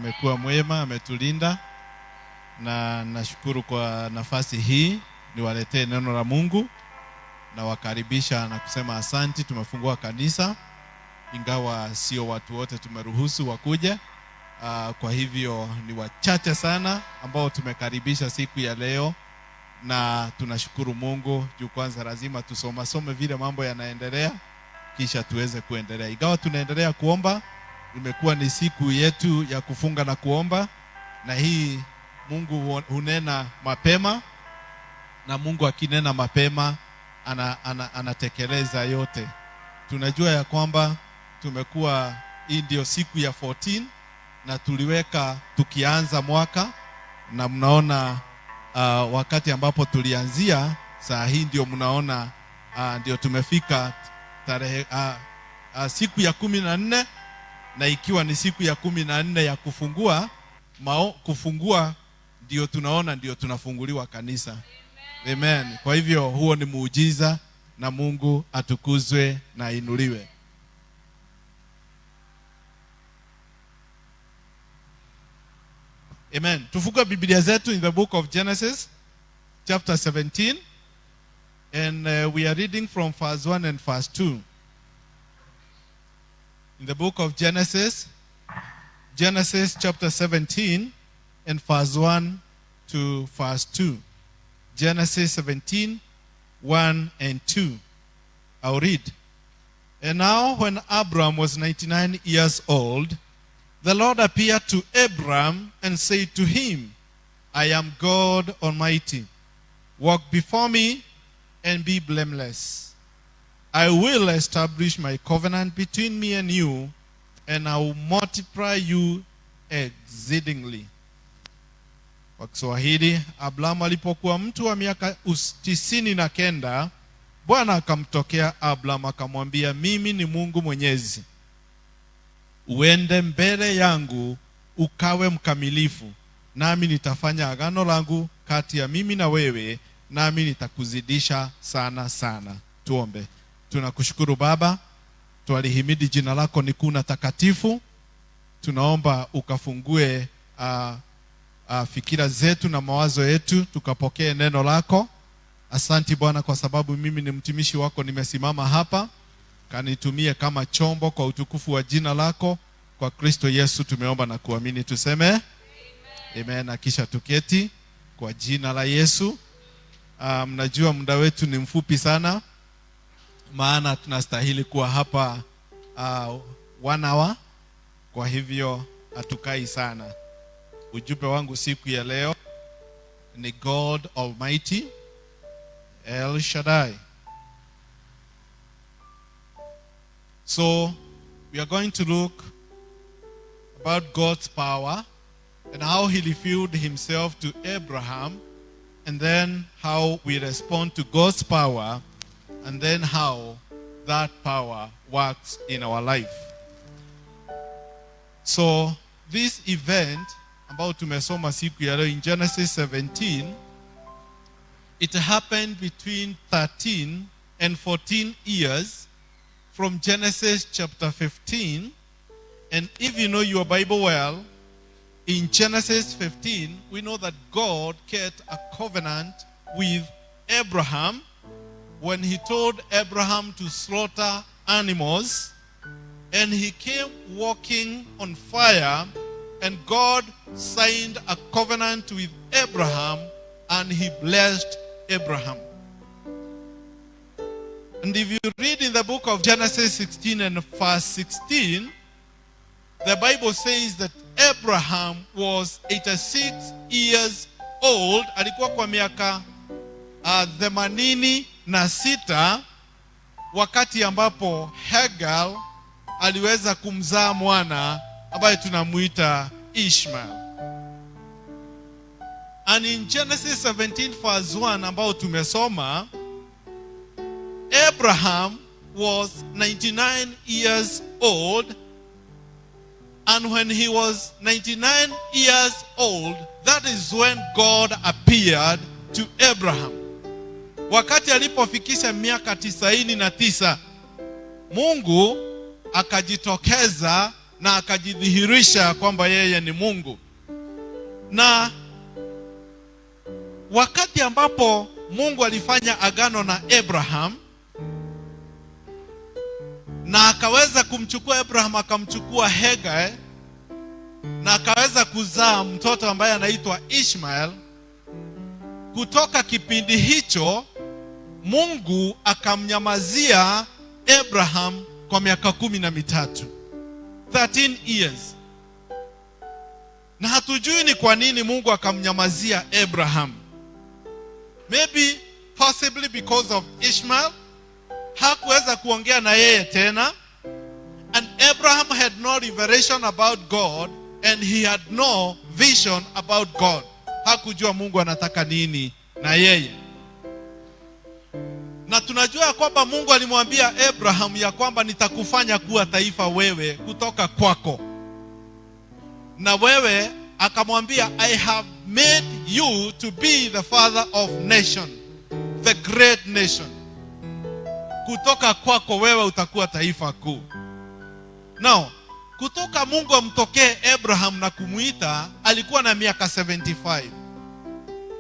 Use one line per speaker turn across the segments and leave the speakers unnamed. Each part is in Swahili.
amekuwa mwema, ametulinda, na nashukuru kwa nafasi hii niwaletee neno la Mungu na wakaribisha na kusema asanti. Tumefungua kanisa ingawa sio watu wote tumeruhusu wakuje. Kwa hivyo ni wachache sana ambao tumekaribisha siku ya leo, na tunashukuru Mungu. Juu kwanza lazima tusome vile mambo yanaendelea kisha tuweze kuendelea. Ingawa tunaendelea kuomba, imekuwa ni siku yetu ya kufunga na kuomba, na hii Mungu hunena mapema, na Mungu akinena mapema anatekeleza yote. Tunajua ya kwamba tumekuwa, hii ndio siku ya 14 na tuliweka tukianza mwaka, na mnaona wakati ambapo tulianzia, saa hii ndio mnaona ndio tumefika tarehe siku ya 14, na ikiwa ni siku ya 14 ya kufungua ndio tunaona ndio tunafunguliwa kanisa. Amen. Kwa hivyo huo ni muujiza, na Mungu atukuzwe na inuliwe. Amen. Tufungue Biblia zetu in the book of Genesis chapter 17, and we are reading from verse 1 and verse 2. In the book of Genesis chapter 17 and verse 1 to verse 2. Genesis 17, 1 and 2. I'll read. And now when Abram was 99 years old, the Lord appeared to Abram and said to him, I am God Almighty. Walk before me and be blameless. I will establish my covenant between me and you, and I will multiply you exceedingly. Kwa Kiswahili, Abrahamu alipokuwa mtu wa miaka 99, Bwana akamtokea Abrahamu akamwambia, mimi ni Mungu Mwenyezi. Uende mbele yangu ukawe mkamilifu, nami nitafanya agano langu kati ya mimi na wewe, nami nitakuzidisha sana sana. Tuombe. Tunakushukuru Baba, twalihimidi jina lako ni kuu na takatifu. Tunaomba ukafungue fikira zetu na mawazo yetu, tukapokee neno lako. Asanti Bwana kwa sababu mimi ni mtumishi wako, nimesimama hapa. Kanitumie kama chombo kwa utukufu wa jina lako. Kwa Kristo Yesu tumeomba na kuamini, tuseme Amen. Amen. Na kisha tuketi kwa jina la Yesu. Mnajua muda wetu ni mfupi sana, maana tunastahili kuwa hapa 1 hour. Kwa hivyo hatukai sana. Ujumbe wangu siku ya leo ni God Almighty, El Shaddai. So we are going to look about God's power and how he revealed himself to Abraham, and then how we respond to God's power, and then how that power works in our life. So this event ambao tumesoma siku ya leo in Genesis 17, it happened between 13 and 14 years from Genesis chapter 15. And if you know your Bible well, in Genesis 15, we know that God kept a covenant with Abraham when he told Abraham to slaughter animals, and he came walking on fire, and God signed a covenant with Abraham, and he blessed Abraham. And if you read in the book of Genesis 16 and verse 16, the Bible says that Abraham was 86 years old. Alikuwa kwa miaka 86 wakati ambapo Hagar aliweza kumzaa mwana ambaye tunamuita Ishmael. And in Genesis 17 verse 1 ambao tumesoma, Abraham was 99 years old, and when he was 99 years old, that is when God appeared to Abraham. Wakati alipofikisha miaka 99, Mungu akajitokeza na akajidhihirisha kwamba yeye ni Mungu. Na wakati ambapo Mungu alifanya agano na Abraham na akaweza kumchukua Abraham, akamchukua Hagar na akaweza kuzaa mtoto ambaye anaitwa Ishmael, kutoka kipindi hicho Mungu akamnyamazia Abraham kwa miaka 13, 13 years. Na hatujui ni kwa nini Mungu akamnyamazia Abraham. Maybe possibly because of Ishmael. Hakuweza kuongea na yeye tena, and Abraham had no revelation about God, and he had no vision about God. Hakujua Mungu anataka nini na yeye. Na tunajua kwamba Mungu alimwambia Abraham ya kwamba nitakufanya kuwa taifa wewe kutoka kwako. Na wewe akamwambia, I have made you to be the father of nation, the great nation. Kutoka kwako wewe utakuwa taifa kuu. Now, kutoka Mungu amtokee Abraham na kumuita, alikuwa na miaka 75.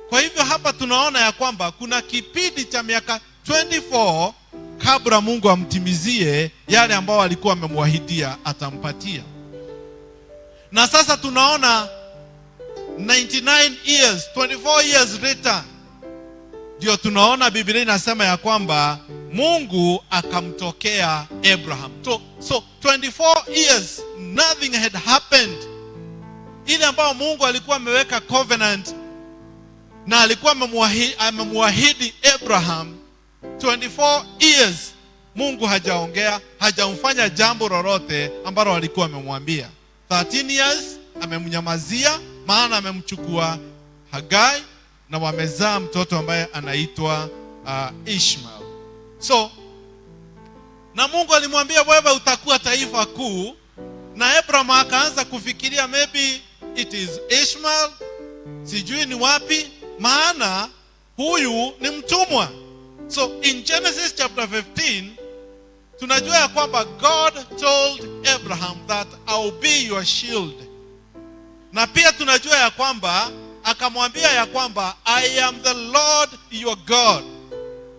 Kwa hivyo hapa tunaona ya kwamba kuna kipindi cha miaka 24 kabla Mungu amtimizie yale ambao alikuwa amemwahidia atampatia. Na sasa tunaona 99 years, 24 years later, ndio tunaona Biblia inasema ya kwamba Mungu akamtokea Abraham. So 24 years nothing had happened. Ile ambao Mungu alikuwa ameweka covenant na alikuwa amemwahidi Abraham, 24 years Mungu hajaongea, hajamfanya jambo lolote ambalo alikuwa amemwambia. 13 years amemnyamazia, maana amemchukua Hagai na wamezaa mtoto ambaye anaitwa Ishmael. So na Mungu alimwambia wewe utakuwa taifa kuu, na Abraham akaanza kufikiria maybe it is Ishmael, sijui ni wapi, maana huyu ni mtumwa. So in Genesis chapter 15 tunajua ya kwamba God told Abraham that I will be your shield. Na pia tunajua ya kwamba akamwambia ya kwamba I am the Lord your God.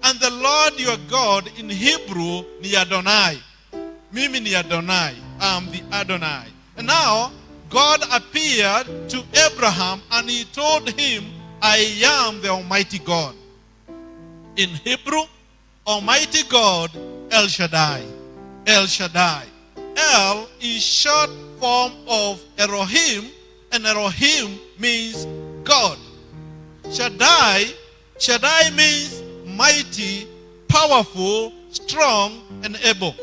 And the Lord your God in Hebrew ni Adonai. Mimi ni Adonai. I am the Adonai. And now God appeared to Abraham and he told him, I am the Almighty God. In Hebrew, Almighty God, El Shaddai. El Shaddai. El is short form of Elohim, and Elohim means God. Shaddai means mighty, powerful, strong, and able.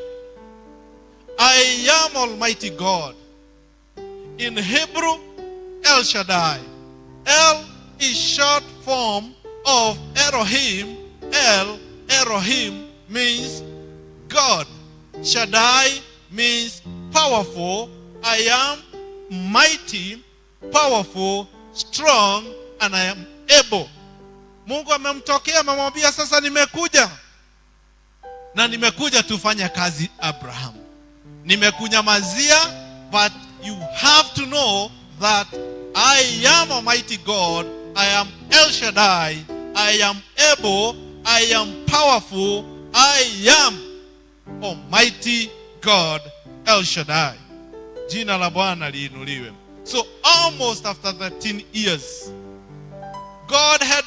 I am Almighty God. In Hebrew, El Shaddai. El is short form of Elohim. Elohim means God. Shaddai means powerful. I am mighty, powerful, strong, and I am able. Mungu amemtokea, amemwambia sasa nimekuja. Na nimekuja tufanye kazi Abraham. Nimekunyamazia, but you have to know that I am Almighty God, I am El Shaddai, I am able, I am powerful, I am Almighty God, El Shaddai. Jina la Bwana liinuliwe. So almost after 13 years, God had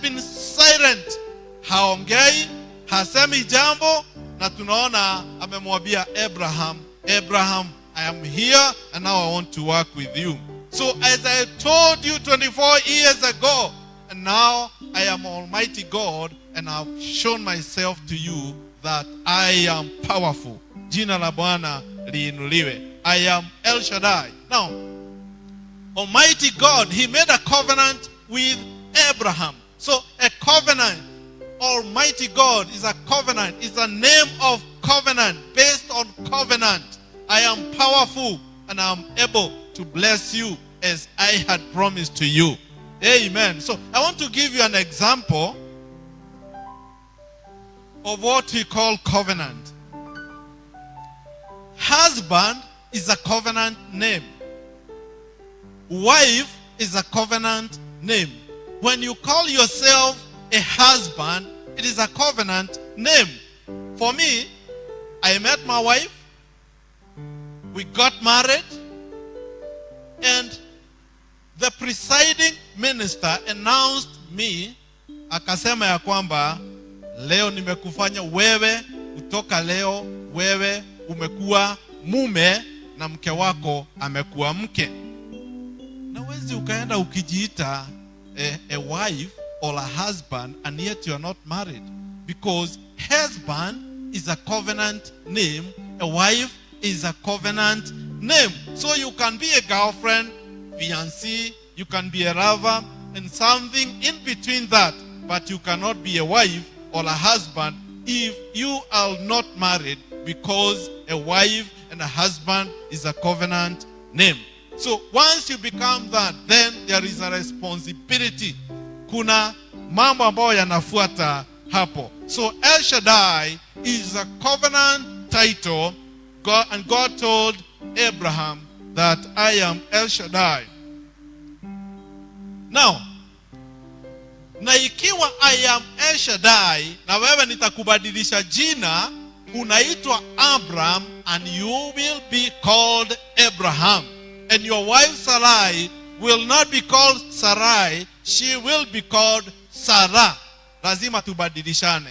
been silent. Haongei, hasemi jambo, na tunaona amemwambia Abraham, I am here and now I want to work with you. So as I told you 24 years ago, and now I am Almighty God and I have shown myself to you that I am powerful. Jina la Bwana liinuliwe. I am El Shaddai. Now, Almighty God, he made a covenant with Abraham. So a covenant, Almighty God is a covenant, is a name of covenant, based on covenant. I am powerful and I am able to bless you as I had promised to you. Amen. So I want to give you an example of what we call covenant. Husband is a covenant name. Wife is a covenant name. When you call yourself a husband, it is a covenant name. For me, I met my wife, we got married, and the presiding minister announced me, akasema ya kwamba leo nimekufanya wewe, kutoka leo wewe umekuwa mume na mke wako amekuwa mke. Na wezi ukaenda ukijiita a wife or a husband and yet you are not married, because husband is a covenant name, a wife is a covenant name. So you can be a girlfriend, fiancé, you can be a lover, and something in between that, but you cannot be a wife or a husband if you are not married, because a wife and a husband is a covenant name. So once you become that, then there is a responsibility. Kuna mambo ambayo yanafuata hapo. So El Shaddai is a covenant title, and God told Abraham that I am El Shaddai. Now, na ikiwa I am El Shaddai, na wewe nitakubadilisha jina, unaitwa Abram, and you will be called Abraham. And your wife Sarai will not be called Sarai, she will be called Sarah. Lazima tubadilishane.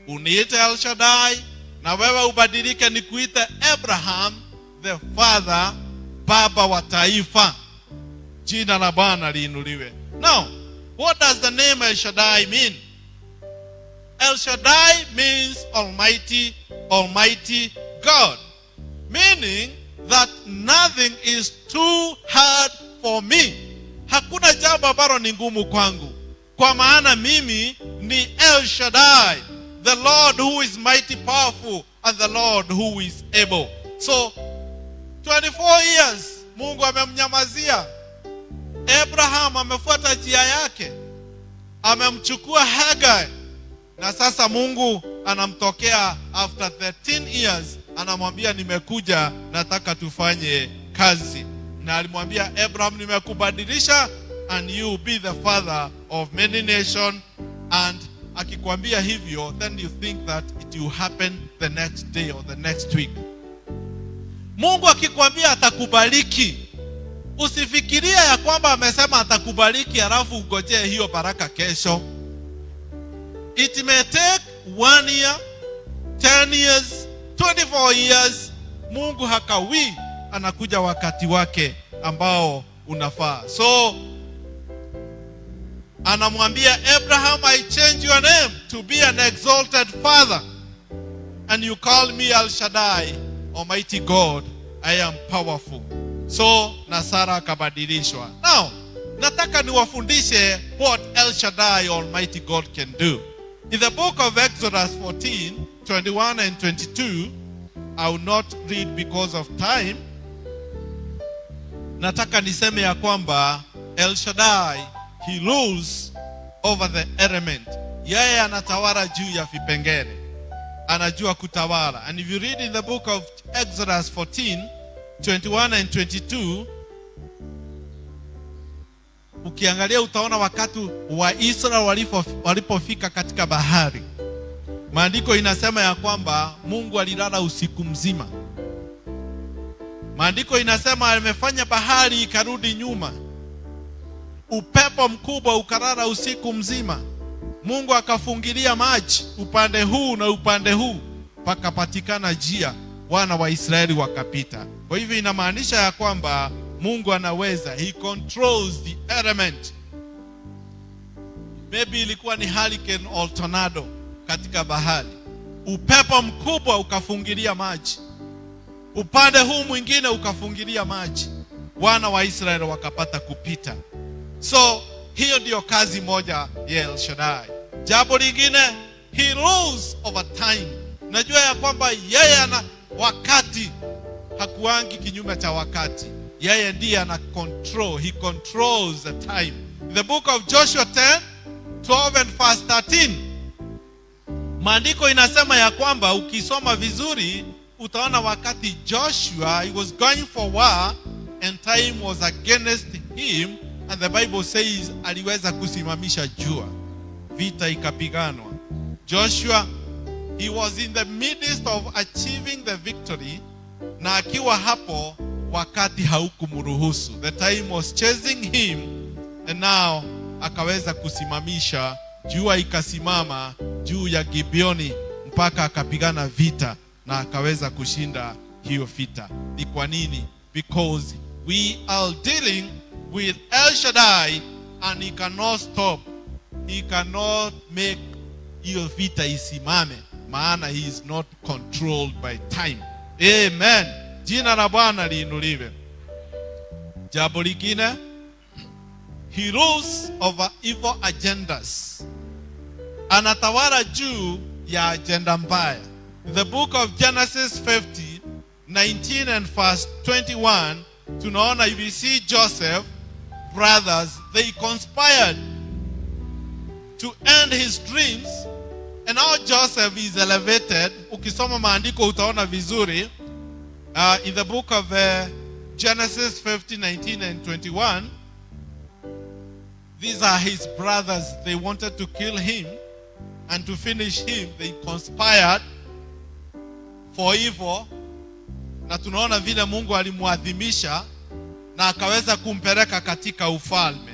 Uniite El Shaddai, na wewe ubadilike nikuite Abraham, the father, baba wa taifa. Jina la Bwana liinuliwe. Now, what does the name El Shaddai mean? El Shaddai means Almighty, Almighty God. Meaning that nothing is too hard for me. Hakuna jambo ambalo ni ngumu kwangu. Kwa maana mimi ni El Shaddai, the Lord who is mighty powerful and the Lord who is able. So 24 years Mungu amemnyamazia. Abraham amefuata njia yake, amemchukua Hagar, na sasa Mungu anamtokea after 13 years, anamwambia nimekuja, nataka tufanye kazi. Na alimwambia Abraham, nimekubadilisha and you be the father of many nations. And akikwambia hivyo, then you think that it will happen the next day or the next week. Mungu akikwambia atakubariki, usifikiria ya kwamba amesema atakubariki alafu ungojee hiyo baraka kesho. It may take 1 year, 10 years, 24 years. Mungu hakawi, anakuja wakati wake ambao unafaa. So anamwambia Abraham, I change your name to be an exalted father, and you call me El Shaddai, Almighty God, I am powerful. So na Sara akabadilishwa. Now, nataka niwafundishe what El Shaddai, Almighty God can do. In the book of Exodus 14, 21 and 22, I will not read because of time. Nataka niseme ya kwamba El Shaddai, he rules over the element. Yeye anatawala juu ya vipengele. Anajua kutawala. And if you read in the book of Exodus 14, 21 and 22, ukiangalia utaona wakati wa Israeli walipofika katika bahari. Maandiko inasema ya kwamba Mungu alilala usiku mzima. Maandiko inasema amefanya bahari ikarudi nyuma. Upepo mkubwa ukarara usiku mzima. Mungu akafungilia maji upande huu na upande huu, pakapatikana njia, wana wa Israeli wakapita. Kwa hivyo inamaanisha ya kwamba Mungu anaweza, he controls the element. Maybe ilikuwa ni hurricane or tornado katika bahari. Upepo mkubwa ukafungilia maji, upande huu mwingine ukafungilia maji, wana wa Israeli wakapata kupita. So hiyo ndio kazi moja ya El Shaddai. Jambo lingine, he rules over time. Najua ya kwamba yeye ana wakati, hakuangi kinyume cha wakati. Yeye ndiye ana control, he controls the time. In the book of Joshua 10, 12 and verse 13, maandiko inasema ya kwamba ukisoma vizuri, utaona wakati Joshua, he was going for war and time was against him, and the Bible says aliweza kusimamisha jua, vita ikapiganwa. Joshua, he was in the midst of achieving the victory, na akiwa hapo wakati haukumruhusu. The time was chasing him, and now akaweza kusimamisha jua, ikasimama juu ya Gibeoni mpaka akapigana vita na akaweza kushinda hiyo vita. Ni kwa nini? Because we are dealing with El Shaddai and he cannot stop. He cannot make hiyo vita isimame, maana he is not controlled by time. Amen. Jina la Bwana liinuliwe. Jambo lingine, he rules over evil agendas. Anatawala juu ya agenda mbaya. The book of Genesis 50:19 and verse 21, tunaona we see Joseph brothers, they conspired to end his dreams, and now Joseph is elevated. Ukisoma maandiko utaona vizuri in the book of Genesis 50:19 and 21. These are his brothers. They wanted to kill him, and to finish him they conspired for evil. Na tunaona vile Mungu alimuadhimisha na akaweza kumpeleka katika ufalme.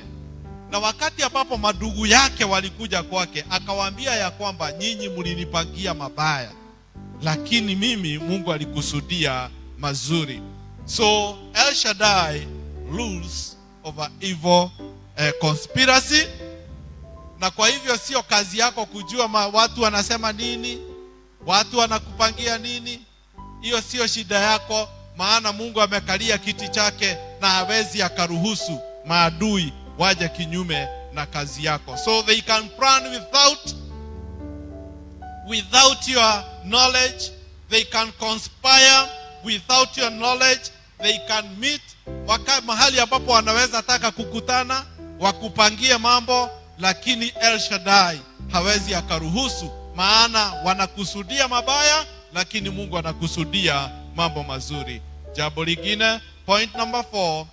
Na wakati ambapo madugu yake walikuja kwake, akawaambia ya kwamba nyinyi mlinipangia mabaya, lakini mimi Mungu alikusudia mazuri. So El Shaddai rules over evil conspiracy. Na kwa hivyo sio kazi yako kujua watu wanasema nini, watu wanakupangia nini. Hiyo sio shida yako, maana Mungu amekalia kiti chake na hawezi akaruhusu maadui waje kinyume na kazi yako. So they can plan without your knowledge. They can conspire without your knowledge. They can meet mahali ambapo wanaweza taka kukutana wakupangie mambo, lakini El Shaddai hawezi akaruhusu, maana wanakusudia mabaya, lakini Mungu anakusudia mambo mazuri. Jambo lingine, point number 4,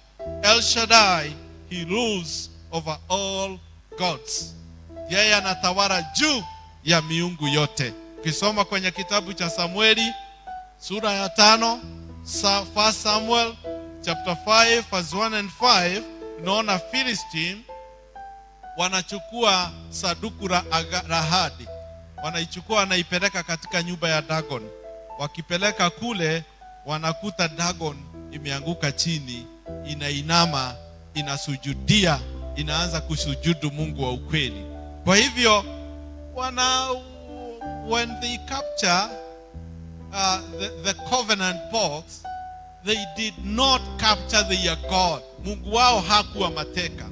El Shaddai, he rules over all gods. Yeye anatawala juu ya miungu yote. Ukisoma kwenye kitabu cha Samueli sura ya 5, 1 Samuel chapter 5 verse 1 and 5, unaona Philistine wanachukua saduku la ahadi, wanaichukua wanaipeleka katika nyumba ya Dagon. Wakipeleka kule, wanakuta Dagon imeanguka chini, inainama, inasujudia, inaanza kusujudu Mungu wa ukweli. Kwa hivyo when they capture the covenant box, they did not capture their God. Mungu wao hakuwa mateka.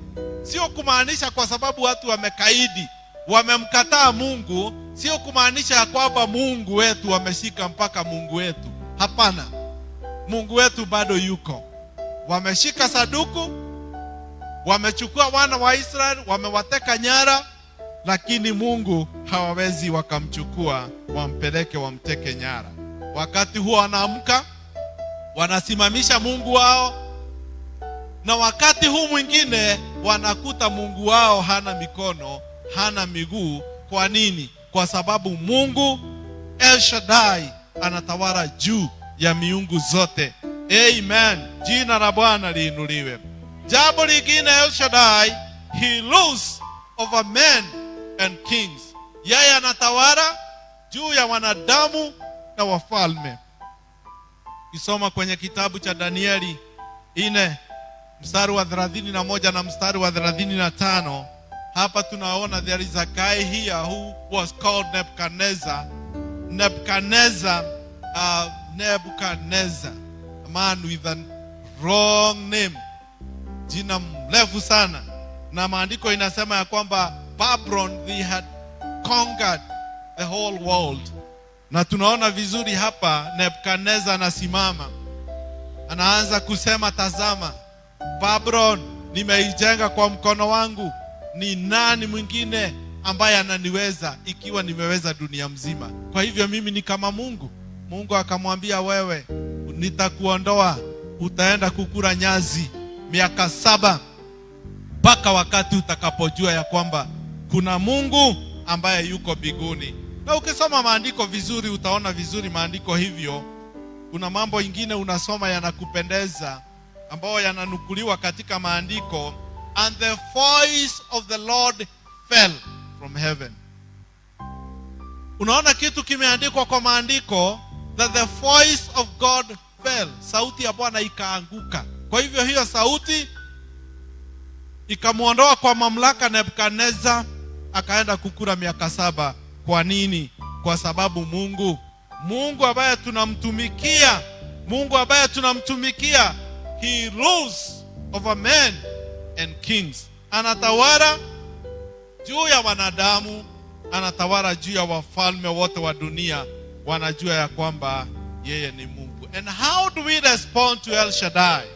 Sio kumaanisha kwa sababu watu wamekaidi, wamemkataa Mungu, sio kumaanisha ya kwamba Mungu wetu wameshika mpaka Mungu wetu. Hapana. Mungu wetu bado yuko. Wameshika saduku, wamechukua wana wa Israeli, wamewateka nyara, lakini Mungu hawawezi wakamchukua wampeleke wamteke nyara. Wakati huo wanaamka, wanasimamisha Mungu wao, na wakati huu mwingine wanakuta Mungu wao hana mikono, hana miguu. Kwa nini? Kwa sababu Mungu El Shaddai anatawala juu ya miungu zote. Amen. Jina la Bwana liinuliwe. Jambo lingine, El Shaddai, he rules over men and kings. Yeye anatawala juu ya wanadamu na wafalme. Kisoma kwenye kitabu cha Danieli 4 mstari wa 31 na mstari wa 35, hapa tunaona there is a guy here who was called Nebuchadnezzar. Nebuchadnezzar, a man with a wrong name, jina mrefu sana. Na maandiko inasema ya kwamba Babylon, they had conquered the whole world. Na tunaona vizuri hapa Nebuchadnezzar anasimama, anaanza kusema, tazama, Babylon nimeijenga kwa mkono wangu, ni nani mwingine ambaye ananiweza ikiwa nimeweza dunia mzima? Kwa hivyo mimi ni kama Mungu. Mungu akamwambia, wewe nitakuondoa, utaenda kukula nyasi miaka 7 mpaka wakati utakapojua ya kwamba kuna Mungu ambaye yuko mbinguni. Na ukisoma maandiko vizuri utaona vizuri maandiko hivyo. Kuna mambo ingine unasoma yanakupendeza ambayo yananukuliwa katika maandiko. And the voice of the Lord fell from heaven. Unaona kitu kimeandikwa kwa maandiko, that the voice of God fell. Sauti ya Bwana ikaanguka. Kwa hivyo hiyo sauti ikamuondoa kwa mamlaka Nebukadneza, akaenda kukula miaka 7. Kwa nini? Kwa sababu Mungu ambaye tunamtumikia, he rules over men and kings. Anatawala juu ya wanadamu, anatawala juu ya wafalme wote wa dunia. Wanajua ya kwamba yeye ni Mungu. And how do we respond to El Shaddai?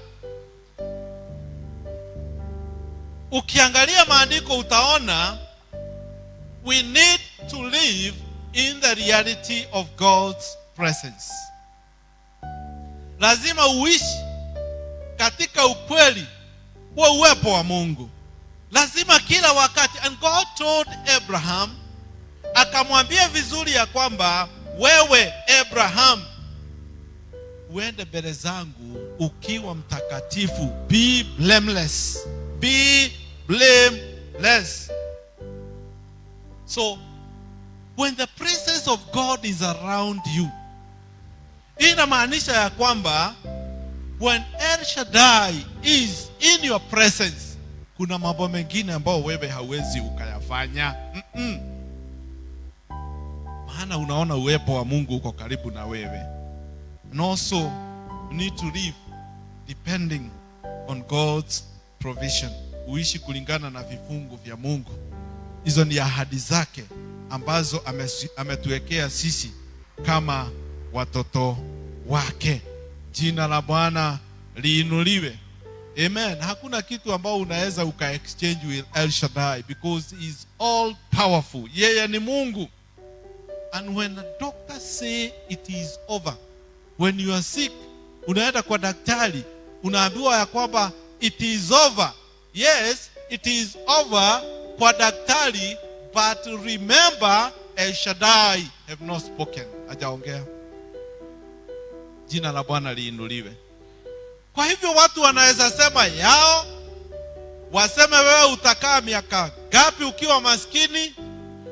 Ukiangalia maandiko utaona we need to live in the reality of God's presence. Lazima uishi katika ukweli wa uwepo wa Mungu. Lazima kila wakati. And God told Abraham, akamwambia vizuri ya kwamba, wewe Abraham, uende mbele zangu ukiwa mtakatifu. Be blameless. Be blameless. So, when the presence of God is around you, inamaanisha ya kwamba when El Shaddai is in your presence, kuna mambo mengine ambao wewe hauwezi ukayafanya. Maana unaona uwepo wa Mungu uko karibu na wewe. And also, you need to live depending on God's provision. Uishi kulingana na vifungu vya Mungu. Hizo ni ahadi zake ambazo ametuwekea sisi kama watoto wake. Jina la Bwana liinuliwe. Amen. Hakuna kitu ambao unaweza uka-exchange with El Shaddai, because he is all powerful. Yeye ni Mungu. And when a doctor say it is over, when you are sick, unaenda kwa daktari, unaambiwa ya kwamba it is over. Yes, it is over kwa daktari, but remember, El Shaddai have not spoken. Hajaongea. Jina la Bwana liinuliwe. Kwa hivyo watu wanaweza sema yao, waseme wewe utakaa miaka gapi ukiwa maskini,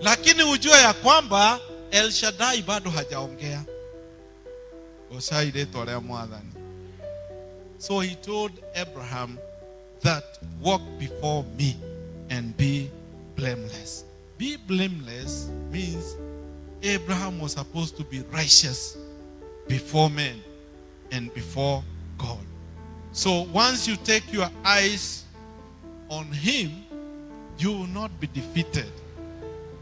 lakini ujue ya kwamba El Shaddai bado hajaongea. Osaileto lea mwadhani. So he told Abraham that walk before me and be blameless. Be blameless means Abraham was supposed to be righteous before men and before God. So once you take your eyes on him, you will not be defeated.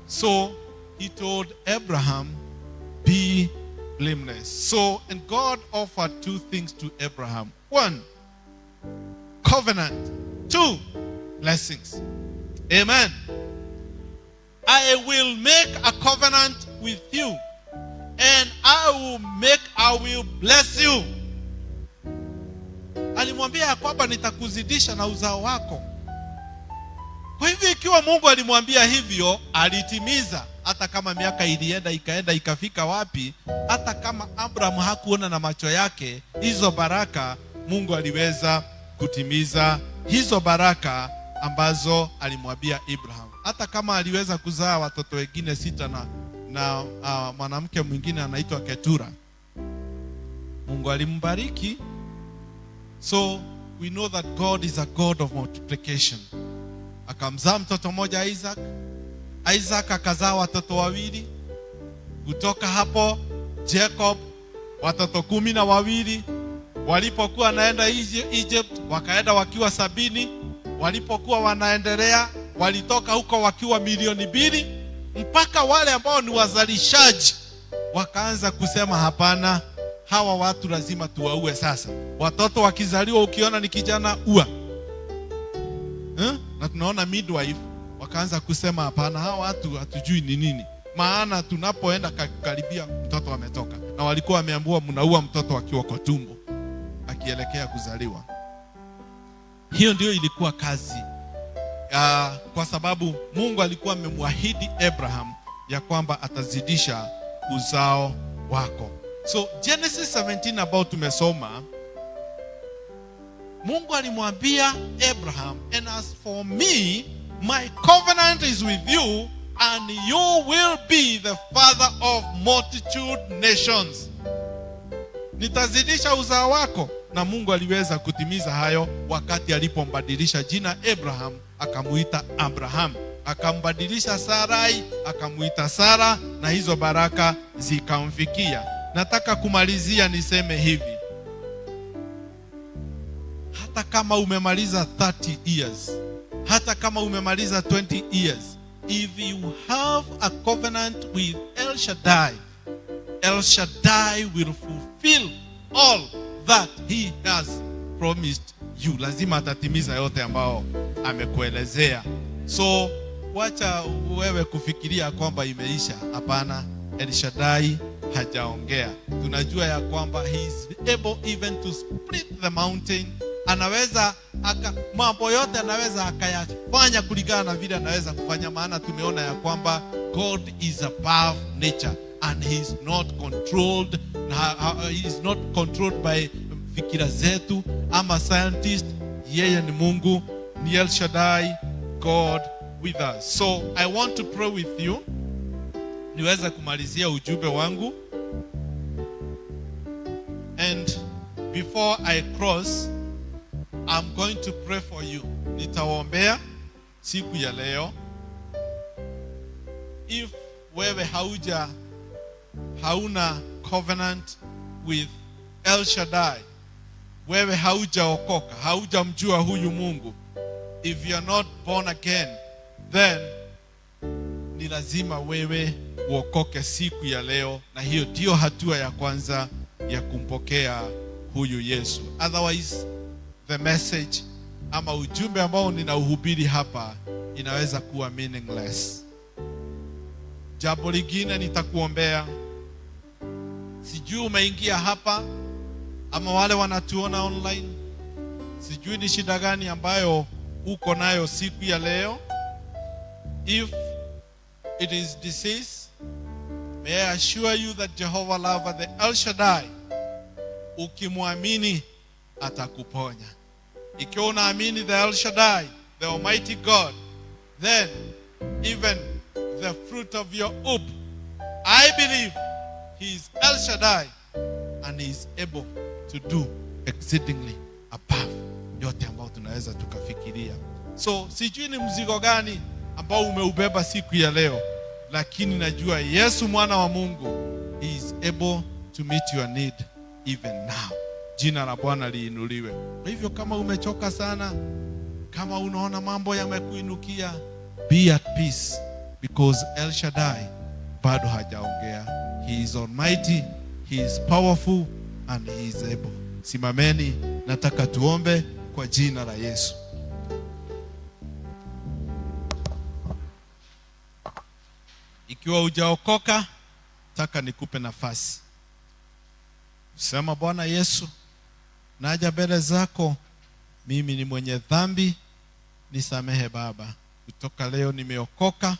So he told Abraham, be blameless. So, and God offered 2 things to Abraham. 1, covenant. 2, blessings. Amen. I will make a covenant with you, and I will bless you. Alimwambia ya kwamba nitakuzidisha na uzao wako. Kwa hivyo ikiwa Mungu alimwambia hivyo, alitimiza. Hata kama miaka ikaenda ikafika wapi, hata kama Abraham hakuona na macho yake hizo baraka, Mungu aliweza kutimiza hizo baraka ambazo alimwambia Abraham. Hata kama aliweza kuzaa watoto wengine 6 na mwanamke mwingine anaitwa Ketura, Mungu alimbariki. So we know that God is a God of multiplication. Akamzaa mtoto mmoja Isaac. Isaac akazaa watoto 2. Kutoka hapo Jacob watoto 12. Walipokuwa naenda Egypt, wakaenda wakiwa 70. Walipokuwa wanaendelea, walitoka huko wakiwa milioni 2, mpaka wale ambao ni wazalishaji wakaanza kusema hapana, hawa watu lazima tuwaue sasa. Watoto wakizaliwa ukiona ni kijana ua. Na tunaona midwife wakaanza kusema hapana, hawa watu hatujui ni nini. Maana tunapoenda karibia mtoto ametoka. na walikuwa wameambiwa mnaua mtoto akiwa kwa tumbo akielekea kuzaliwa. Hiyo ndio ilikuwa kazi. Kwa sababu Mungu alikuwa amemwahidi Abraham ya kwamba atazidisha uzao wako. So Genesis 17 ambao tumesoma, Mungu alimwambia Abraham, and as for me, my covenant is with you, and you will be the father of multitude nations. Nitazidisha uzao wako. Na Mungu aliweza kutimiza hayo wakati alipombadilisha jina Abraham akamuita Abraham, akambadilisha Sarai akamuita Sara, na hizo baraka zikamfikia. Nataka kumalizia niseme hivi: hata kama umemaliza 30 years, hata kama umemaliza 20 years, if you have a covenant with El Shaddai, El Shaddai will fulfill all that he has promised you. Lazima atatimiza yote ambao amekuelezea. So wacha wewe kufikiria kwamba imeisha. Hapana, El Shaddai hajaongea. Tunajua ya kwamba he is able even to split the mountain. Anaweza mambo yote anaweza akayafanya kulingana na vile anaweza kufanya, maana tumeona ya kwamba God is above nature and he is not controlled. He is not controlled by fikira zetu ama scientist. Yeye ni Mungu, ni El Shaddai, God with us. So I want to pray with you. Niweza kumalizia ujumbe wangu. And before I cross, I'm going to pray for you. Nitawaombea siku ya leo. If wewe hauna covenant with El Shaddai, wewe haujaokoka, haujamjua huyu Mungu, if you are not born again, then ni lazima wewe uokoke siku ya leo, na hiyo ndio hatua ya kwanza ya kumpokea huyu Yesu. Otherwise the message ama ujumbe ambao ninauhubiri hapa inaweza kuwa meaningless. Jambo lingine nitakuombea. Sijui umeingia hapa ama wale wanatuona online, sijui ni shida gani ambayo uko nayo siku ya leo. If it is disease, may I assure you that Jehovah Rapha, the El Shaddai, ukimwamini atakuponya. Ikiwa unaamini the El Shaddai, the Almighty God, then even the fruit of your womb, I believe he is El Shaddai and he is able to do exceedingly above yote ambao tunaweza tukafikiria. So sijui ni mzigo gani ambao umeubeba siku ya leo, lakini najua Yesu mwana wa Mungu, he is able to meet your need even now. Jina la Bwana liinuliwe. Kwa hivyo kama umechoka sana, kama unaona mambo yamekuinukia, be at peace, because El Shaddai bado hajaongea. He is almighty, he is powerful, and he is able. Simameni, nataka tuombe kwa jina la Yesu. Ikiwa hujaokoka, nataka nikupe nafasi. Sema, Bwana Yesu, naja mbele zako, mimi ni mwenye dhambi, nisamehe Baba. Kutoka leo nimeokoka,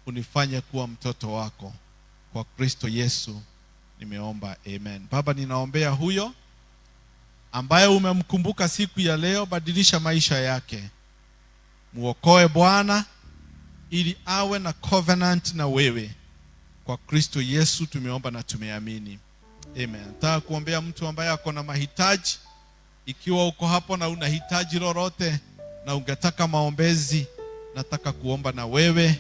unifanye kuwa mtoto wako. Kwa Kristo Yesu nimeomba, amen. Baba, ninaombea huyo ambaye umemkumbuka siku ya leo, badilisha maisha yake. Muokoe Bwana, ili awe na covenant na wewe. Kwa Kristo Yesu tumeomba na tumeamini, amen. Nataka kuombea mtu ambaye ako na mahitaji. Ikiwa uko hapo na unahitaji lolote na ungetaka maombezi, nataka kuomba na wewe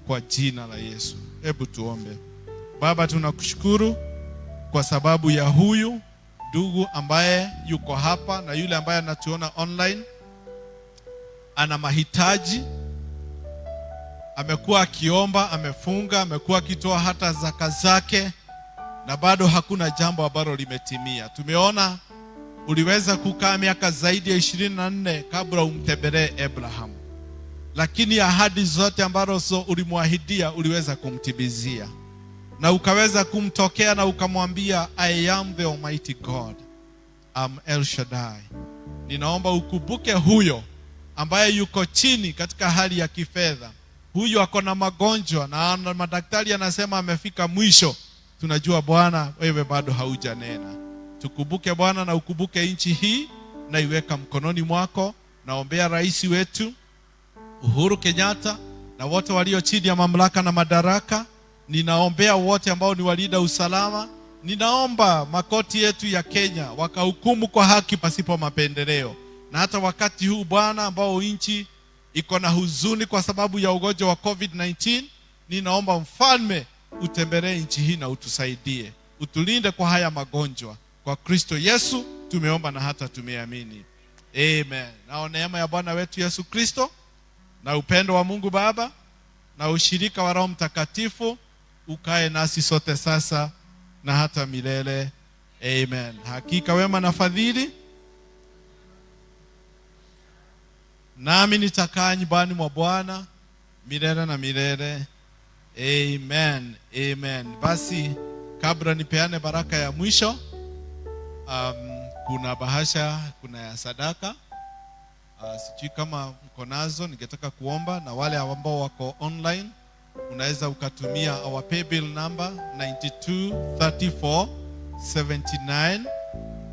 kwa jina la Yesu. Hebu tuombe. Baba, tunakushukuru kwa sababu ya huyu ndugu ambaye yuko hapa na yule ambaye anatuona online. Ana mahitaji, amekuwa akiomba, amefunga, amekuwa akitoa hata zaka zake, na bado hakuna jambo ambalo limetimia. Tumeona uliweza kukaa miaka zaidi ya 24 kabla umtembelee Abraham, lakini ahadi zote ambazo ulimwahidia uliweza kumtimizia. na ukaweza kumtokea na ukamwambia, I am the Almighty God, I'm El Shaddai. Ninaomba ukumbuke huyo ambaye yuko chini katika hali ya kifedha. Huyo ako na magonjwa na madaktari anasema amefika mwisho. Tunajua Bwana wewe bado haujanena. Tukumbuke Bwana, na ukumbuke nchi hii na iweka mkononi mwako. Naombea rais wetu Uhuru Kenyatta na wote walio chini ya mamlaka na madaraka. Ninaombea wote ambao ni walinda usalama. Ninaomba makoti yetu ya Kenya wakahukumu kwa haki pasipo mapendeleo. Na hata wakati huu Bwana ambao nchi iko na huzuni kwa sababu ya ugonjwa wa COVID-19, ninaomba mfalme utembelee nchi hii na utusaidie. Utulinde kwa haya magonjwa. Kwa Kristo Yesu tumeomba na hata tumeamini. Amen. Na neema ya Bwana wetu Yesu Kristo na upendo wa Mungu Baba na ushirika wa Roho Mtakatifu ukae nasi sote sasa na hata milele. Amen. Hakika wema na fadhili nami nitakaa nyumbani mwa Bwana milele na milele. Amen. Amen. Basi kabla nipeane baraka ya mwisho, kuna bahasha, kuna ya sadaka. Sijui kama mko nazo, ningetaka kuomba. Na wale ambao wako online, unaweza ukatumia our pay bill number 923479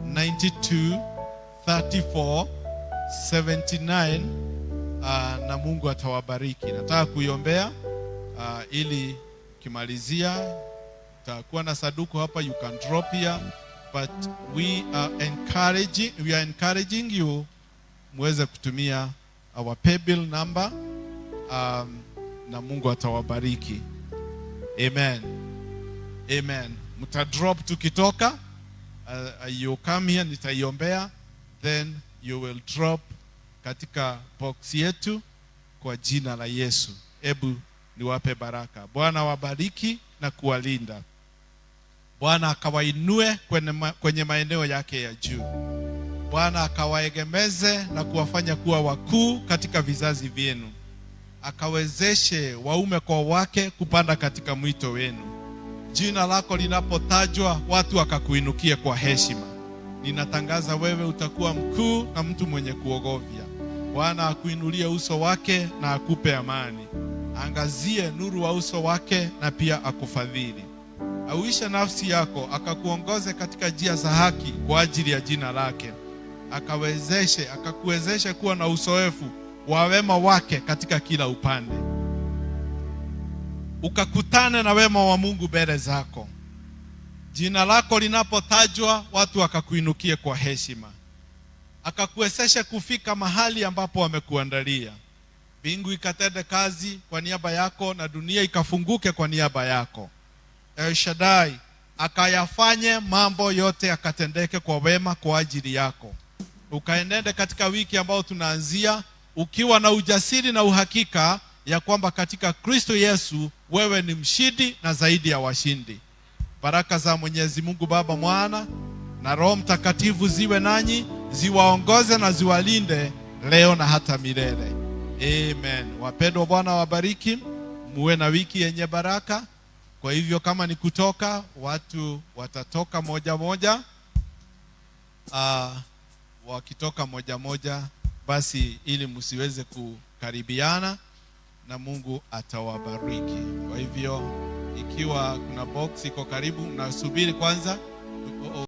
923479, na Mungu atawabariki. Nataka kuiombea ili kimalizia takuwa na saduku hapa, you can drop here, but we are encouraging you muweze kutumia our pay bill number, na Mungu atawabariki. Amen. Amen. Mta drop tukitoka, you come here, nitaiombea, then you will drop katika box yetu kwa jina la Yesu. Ebu niwape baraka. Bwana wabariki na kuwalinda. Bwana akawainue kwenye maeneo yake ya juu. Bwana akawaegemeze na kuwafanya kuwa wakuu katika vizazi vyenu. Akawezeshe waume kwa wake kupanda katika mwito wenu. Jina lako linapotajwa watu wakakuinukia kwa heshima. Ninatangaza wewe utakuwa mkuu na mtu mwenye kuogofya. Bwana akuinulie uso wake na akupe amani. Angazie nuru wa uso wake na pia akufadhili. Auishe nafsi yako, akakuongoze katika njia za haki kwa ajili ya jina lake. Akakuwezeshe kuwa na uzoefu wa wema wake katika kila upande. Ukakutane na wema wa Mungu mbele zako. Jina lako linapotajwa watu wakakuinukie kwa heshima. Akakuwezeshe kufika mahali ambapo wamekuandalia. Mbingu ikatende kazi kwa niaba yako na dunia ikafunguke kwa niaba yako. El Shaddai akayafanye mambo yote akatendeke kwa wema kwa ajili yako. Ukaenende katika wiki ambao tunaanzia ukiwa na ujasiri na uhakika ya kwamba katika Kristo Yesu wewe ni mshindi na zaidi ya washindi. Baraka za Mwenyezi Mungu Baba, Mwana na Roho Mtakatifu ziwe nanyi, ziwaongoze na ziwalinde leo na hata milele. Amen. Wapendwa, Bwana wabariki, muwe na wiki yenye baraka. Kwa hivyo kama ni kutoka, watu watatoka moja moja. Wakitoka moja moja, basi ili msiweze kukaribiana, na Mungu atawabariki. Kwa hivyo ikiwa kuna box iko karibu, nasubiri kwanza.